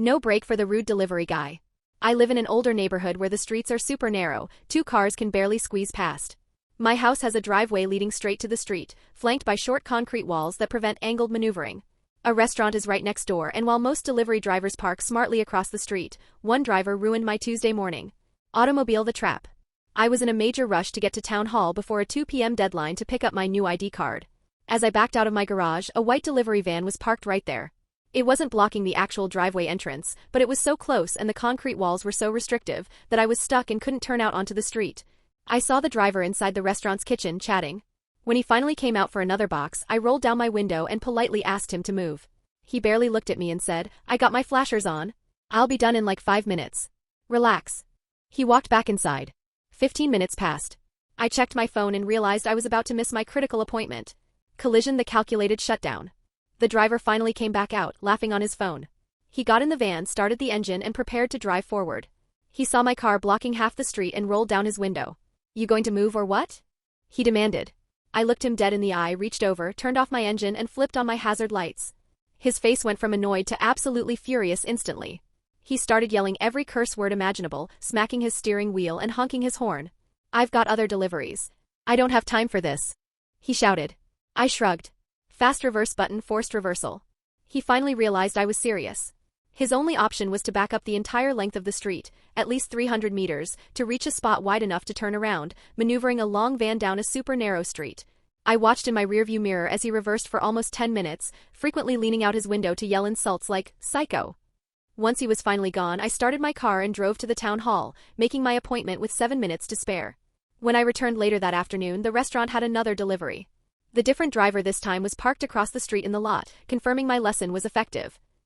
No break for the rude delivery guy. I live in an older neighborhood where the streets are super narrow, 2 cars can barely squeeze past. My house has a driveway leading straight to the street, flanked by short concrete walls that prevent angled maneuvering. A restaurant is right next door, and while most delivery drivers park smartly across the street, one driver ruined my Tuesday morning. Automobile the trap. I was in a major rush to get to town hall before a 2 p.m. deadline to pick up my new ID card. As I backed out of my garage, a white delivery van was parked right there. It wasn't blocking the actual driveway entrance, but it was so close and the concrete walls were so restrictive that I was stuck and couldn't turn out onto the street. I saw the driver inside the restaurant's kitchen chatting. When he finally came out for another box, I rolled down my window and politely asked him to move. He barely looked at me and said, "I got my flashers on. I'll be done in like 5 minutes. Relax." He walked back inside. 15 minutes passed. I checked my phone and realized I was about to miss my critical appointment. Collision, the calculated shutdown. The driver finally came back out, laughing on his phone. He got in the van, started the engine, and prepared to drive forward. He saw my car blocking half the street and rolled down his window. "You going to move or what?" he demanded. I looked him dead in the eye, reached over, turned off my engine, and flipped on my hazard lights. His face went from annoyed to absolutely furious instantly. He started yelling every curse word imaginable, smacking his steering wheel and honking his horn. "I've got other deliveries. I don't have time for this," he shouted. I shrugged. Fast reverse button, forced reversal. He finally realized I was serious. His only option was to back up the entire length of the street, at least 300 meters, to reach a spot wide enough to turn around, maneuvering a long van down a super narrow street. I watched in my rearview mirror as he reversed for almost 10 minutes, frequently leaning out his window to yell insults like, "Psycho." Once he was finally gone, I started my car and drove to the town hall, making my appointment with 7 minutes to spare. When I returned later that afternoon, the restaurant had another delivery. The different driver this time was parked across the street in the lot, confirming my lesson was effective.